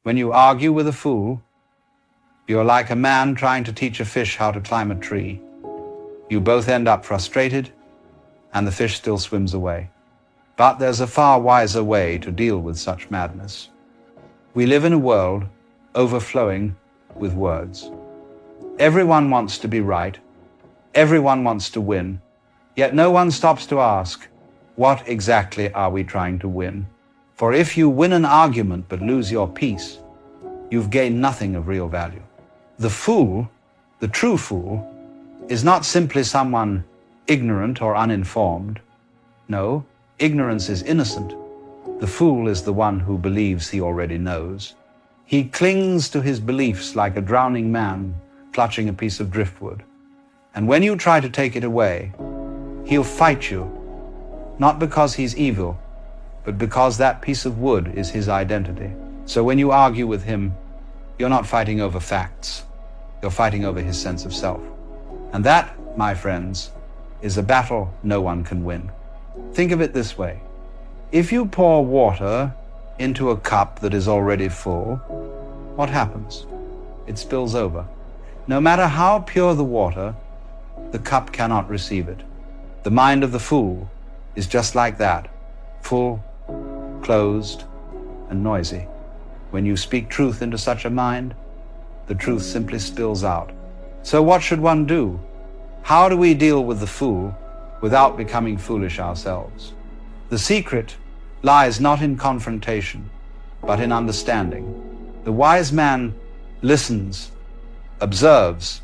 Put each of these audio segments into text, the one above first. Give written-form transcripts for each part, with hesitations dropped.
When you argue with a fool, you're like a man trying to teach a fish how to climb a tree. You both end up frustrated, and the fish still swims away. But there's a far wiser way to deal with such madness. We live in a world overflowing with words. Everyone wants to be right. Everyone wants to win. Yet no one stops to ask, what exactly are we trying to win? For if you win an argument but lose your peace, you've gained nothing of real value. The fool, the true fool, is not simply someone ignorant or uninformed. No, ignorance is innocent. The fool is the one who believes he already knows. He clings to his beliefs like a drowning man clutching a piece of driftwood. And when you try to take it away, he'll fight you, not because he's evil, but because that piece of wood is his identity. So when you argue with him, you're not fighting over facts. You're fighting over his sense of self. And that, my friends, is a battle no one can win. Think of it this way. If you pour water into a cup that is already full, what happens? It spills over. No matter how pure the water, the cup cannot receive it. The mind of the fool is just like that, full, closed, and noisy. When you speak truth into such a mind, the truth simply spills out. So what should one do? How do we deal with the fool without becoming foolish ourselves? The secret lies not in confrontation, but in understanding. The wise man listens, observes,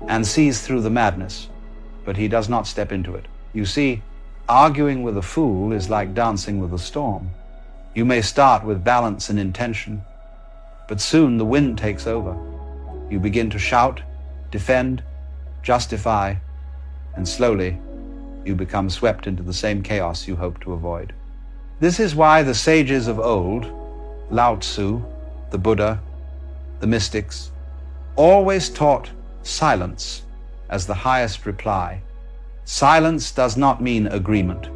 and sees through the madness, but he does not step into it. You see, arguing with a fool is like dancing with a storm. You may start with balance and intention, but soon the wind takes over. You begin to shout, defend, justify, and slowly you become swept into the same chaos you hope to avoid. This is why the sages of old, Lao Tzu, the Buddha, the mystics, always taught silence as the highest reply. Silence does not mean agreement.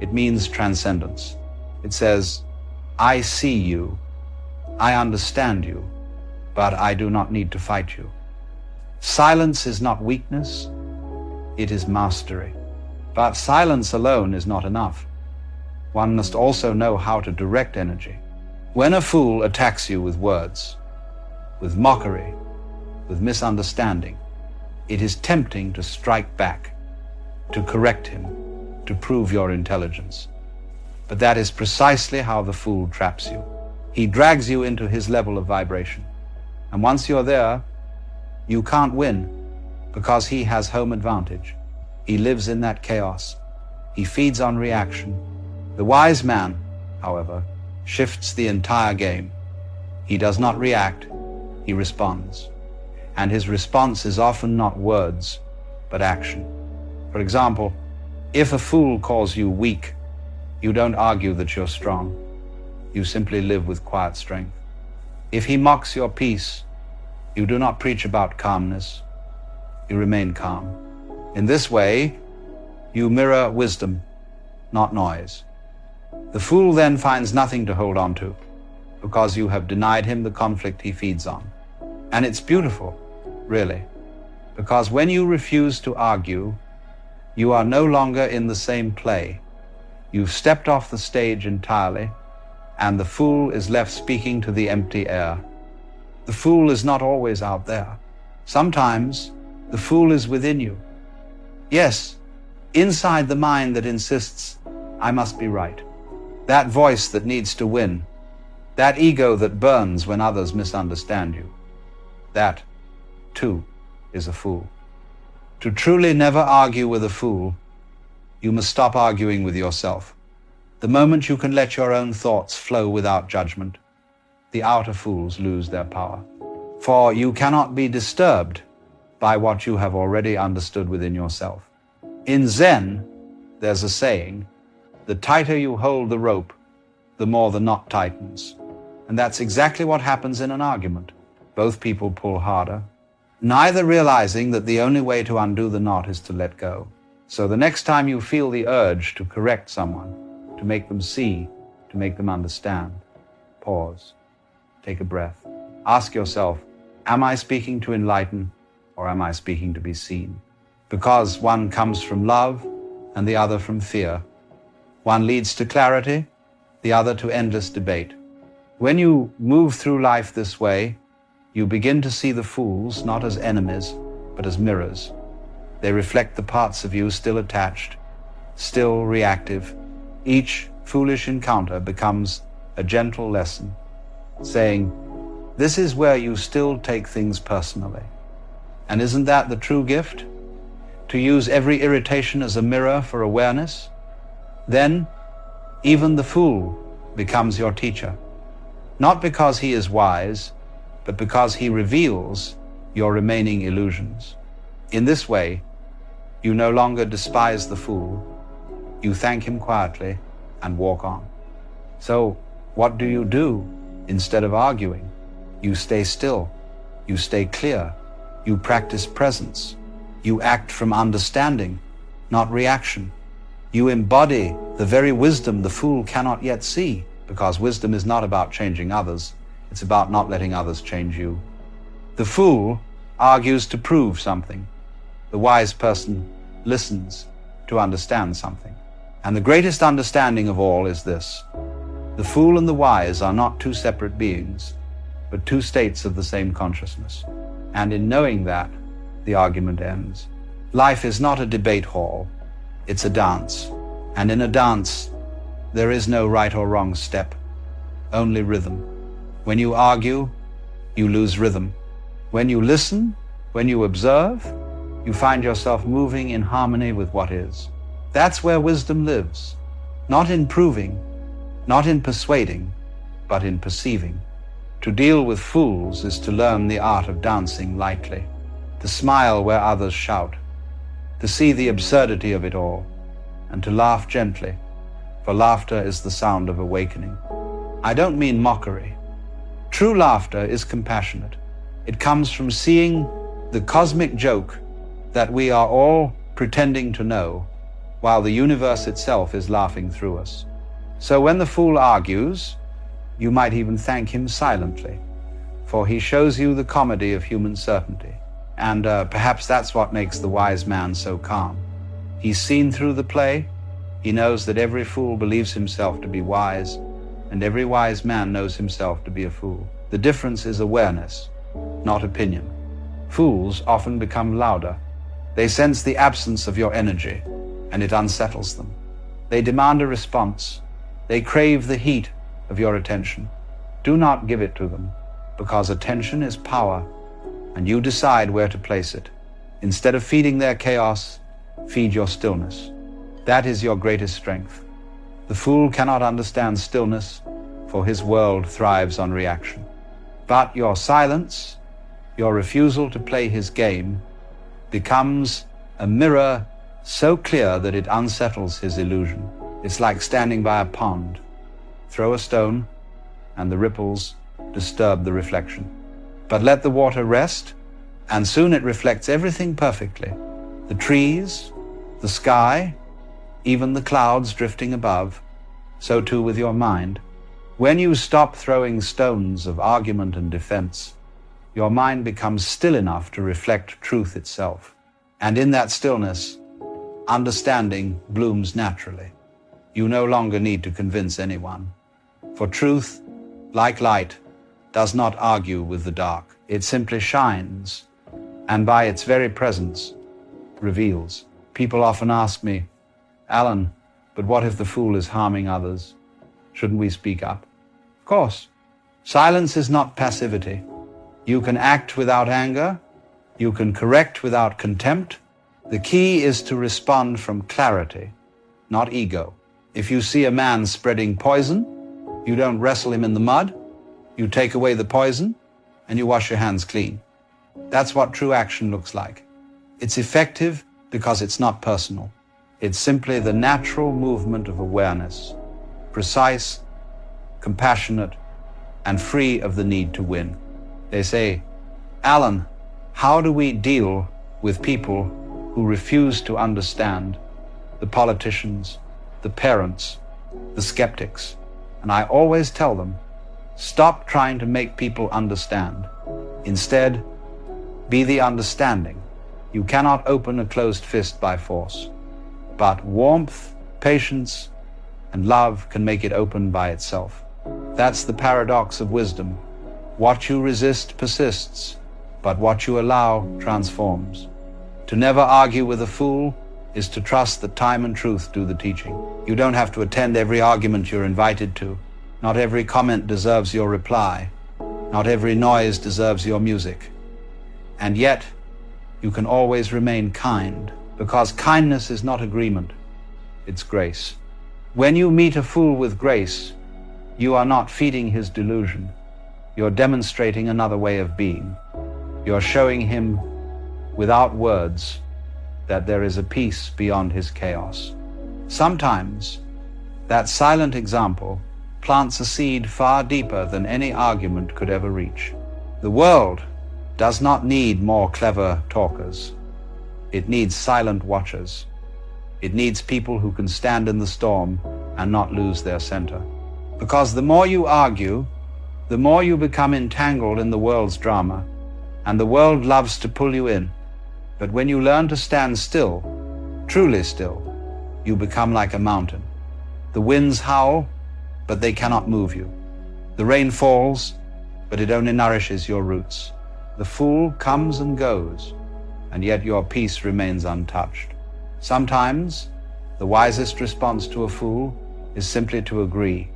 It means transcendence. It says, I see you, I understand you, but I do not need to fight you. Silence is not weakness, it is mastery. But silence alone is not enough. One must also know how to direct energy. When a fool attacks you with words, with mockery, with misunderstanding, it is tempting to strike back, to correct him, to prove your intelligence. But that is precisely how the fool traps you. He drags you into his level of vibration. And once you're there, you can't win because he has home advantage. He lives in that chaos. He feeds on reaction. The wise man, however, shifts the entire game. He does not react, he responds. And his response is often not words, but action. For example, if a fool calls you weak, you don't argue that you're strong. You simply live with quiet strength. If he mocks your peace, you do not preach about calmness. You remain calm. In this way, you mirror wisdom, not noise. The fool then finds nothing to hold on to, because you have denied him the conflict he feeds on. And it's beautiful, really, because when you refuse to argue, you are no longer in the same play. You've stepped off the stage entirely, and the fool is left speaking to the empty air. The fool is not always out there. Sometimes the fool is within you. Yes, inside the mind that insists, I must be right. That voice that needs to win. That ego that burns when others misunderstand you. That, too, is a fool. To truly never argue with a fool, you must stop arguing with yourself. The moment you can let your own thoughts flow without judgment, the outer fools lose their power. For you cannot be disturbed by what you have already understood within yourself. In Zen, there's a saying, the tighter you hold the rope, the more the knot tightens. And that's exactly what happens in an argument. Both people pull harder, neither realizing that the only way to undo the knot is to let go. So the next time you feel the urge to correct someone, to make them see, to make them understand, pause. take a breath. Ask yourself, am I speaking to enlighten or am I speaking to be seen? Because one comes from love and the other from fear. One leads to clarity, the other to endless debate. When you move through life this way, you begin to see the fools not as enemies, but as mirrors. They reflect the parts of you still attached, still reactive. Each foolish encounter becomes a gentle lesson, saying, this is where you still take things personally. And isn't that the true gift? To use every irritation as a mirror for awareness? Then, even the fool becomes your teacher. Not because he is wise, but because he reveals your remaining illusions. In this way, you no longer despise the fool. You thank him quietly and walk on. So, what do you do instead of arguing? You stay still. You stay clear. You practice presence. You act from understanding, not reaction. You embody the very wisdom the fool cannot yet see, because wisdom is not about changing others. It's about not letting others change you. The fool argues to prove something. The wise person listens to understand something. And the greatest understanding of all is this: the fool and the wise are not two separate beings, but two states of the same consciousness. And in knowing that, the argument ends. Life is not a debate hall, it's a dance. And in a dance, there is no right or wrong step, only rhythm. When you argue, you lose rhythm. When you listen, when you observe, you find yourself moving in harmony with what is. That's where wisdom lives, not in proving, not in persuading, but in perceiving. To deal with fools is to learn the art of dancing lightly, to smile where others shout, to see the absurdity of it all, and to laugh gently, for laughter is the sound of awakening. I don't mean mockery. True laughter is compassionate. It comes from seeing the cosmic joke that we are all pretending to know, while the universe itself is laughing through us. So when the fool argues, you might even thank him silently, for he shows you the comedy of human certainty. And perhaps that's what makes the wise man so calm. He's seen through the play. He knows that every fool believes himself to be wise, and every wise man knows himself to be a fool. The difference is awareness, not opinion. Fools often become louder. They sense the absence of your energy, and it unsettles them. They demand a response. They crave the heat of your attention. Do not give it to them, because attention is power, and you decide where to place it. Instead of feeding their chaos, feed your stillness. That is your greatest strength. The fool cannot understand stillness, for his world thrives on reaction. But your silence, your refusal to play his game, becomes a mirror so clear that it unsettles his illusion. It's like standing by a pond. Throw a stone, and the ripples disturb the reflection. But let the water rest, and soon it reflects everything perfectly. The trees, the sky, even the clouds drifting above. So too with your mind. When you stop throwing stones of argument and defense, your mind becomes still enough to reflect truth itself. And in that stillness, understanding blooms naturally. You no longer need to convince anyone. For truth, like light, does not argue with the dark. It simply shines, and by its very presence, reveals. People often ask me, Alan, but what if the fool is harming others? Shouldn't we speak up? Of course. Silence is not passivity. You can act without anger. You can correct without contempt. The key is to respond from clarity, not ego. If you see a man spreading poison, you don't wrestle him in the mud. You take away the poison and you wash your hands clean. That's what true action looks like. It's effective because it's not personal. It's simply the natural movement of awareness, precise, compassionate, and free of the need to win. They say, Alan, how do we deal with people who refuse to understand? The politicians, the parents, the skeptics. And I always tell them, Stop trying to make people understand. Instead, be the understanding. You cannot open a closed fist by force, but warmth, patience, and love can make it open by itself. That's the paradox of wisdom. What you resist persists, but what you allow transforms. To never argue with a fool is to trust that time and truth do the teaching. You don't have to attend every argument you're invited to. Not every comment deserves your reply. Not every noise deserves your music. And yet, you can always remain kind, because kindness is not agreement, it's grace. When you meet a fool with grace, you are not feeding his delusion. You're demonstrating another way of being. You're showing him, without words, that there is a peace beyond his chaos. Sometimes, that silent example plants a seed far deeper than any argument could ever reach. The world does not need more clever talkers. It needs silent watchers. It needs people who can stand in the storm and not lose their center. Because the more you argue, the more you become entangled in the world's drama, and the world loves to pull you in. But when you learn to stand still, truly still, you become like a mountain. The winds howl, but they cannot move you. The rain falls, but it only nourishes your roots. The fool comes and goes, and yet your peace remains untouched. Sometimes, the wisest response to a fool is simply to agree,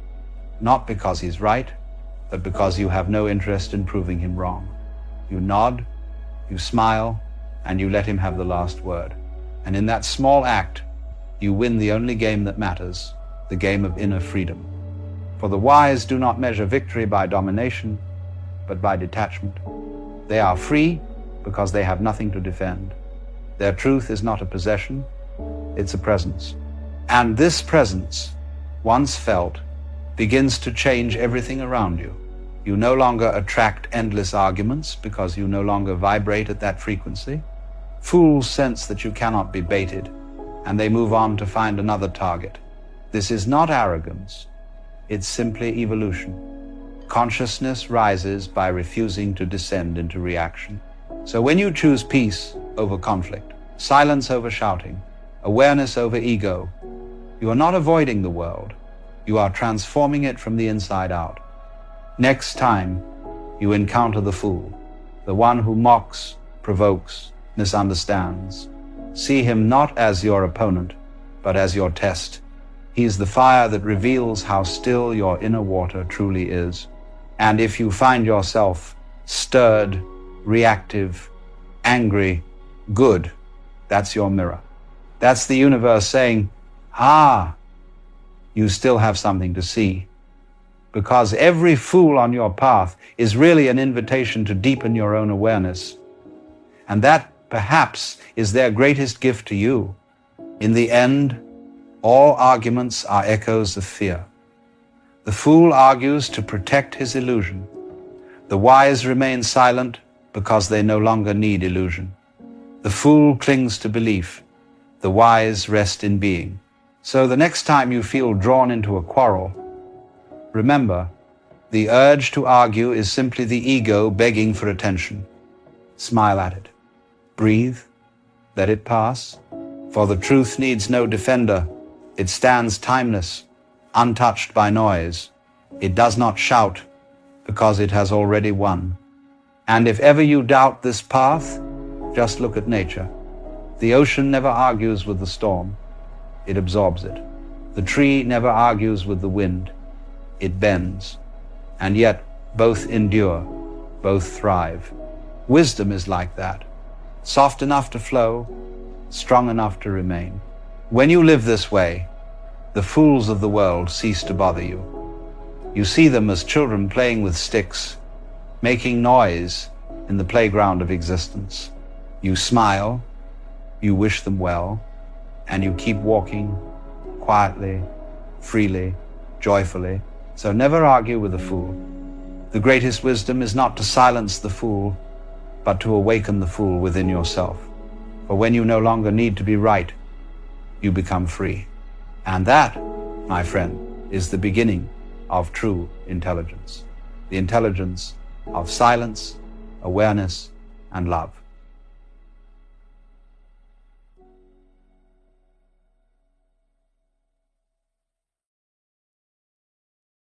not because he's right, but because you have no interest in proving him wrong. You nod, you smile, and you let him have the last word. And in that small act, you win the only game that matters, the game of inner freedom. For the wise do not measure victory by domination, but by detachment. They are free because they have nothing to defend. Their truth is not a possession, it's a presence. And this presence, once felt, begins to change everything around you. You no longer attract endless arguments because you no longer vibrate at that frequency. Fools sense that you cannot be baited, and they move on to find another target. This is not arrogance, it's simply evolution. Consciousness rises by refusing to descend into reaction. So when you choose peace over conflict, silence over shouting, awareness over ego, you are not avoiding the world, you are transforming it from the inside out. Next time you encounter the fool, the one who mocks, provokes, misunderstands, see him not as your opponent, but as your test. He is the fire that reveals how still your inner water truly is. And if you find yourself stirred, reactive, angry, good, that's your mirror. That's the universe saying, you still have something to see. Because every fool on your path is really an invitation to deepen your own awareness. And that, perhaps, is their greatest gift to you. In the end, all arguments are echoes of fear. The fool argues to protect his illusion. The wise remain silent because they no longer need illusion. The fool clings to belief. The wise rest in being. So the next time you feel drawn into a quarrel, remember, the urge to argue is simply the ego begging for attention. Smile at it. Breathe. Let it pass. For the truth needs no defender. It stands timeless, untouched by noise. It does not shout because it has already won. And if ever you doubt this path, just look at nature. The ocean never argues with the storm. It absorbs it. The tree never argues with the wind. It bends. And yet both endure, both thrive. Wisdom is like that. Soft enough to flow, strong enough to remain. When you live this way, the fools of the world cease to bother you. You see them as children playing with sticks, making noise in the playground of existence. You smile, you wish them well, and you keep walking quietly, freely, joyfully. So never argue with a fool. The greatest wisdom is not to silence the fool, but to awaken the fool within yourself. For when you no longer need to be right, you become free. And that, my friend, is the beginning of true intelligence. the intelligence of silence, awareness, and love.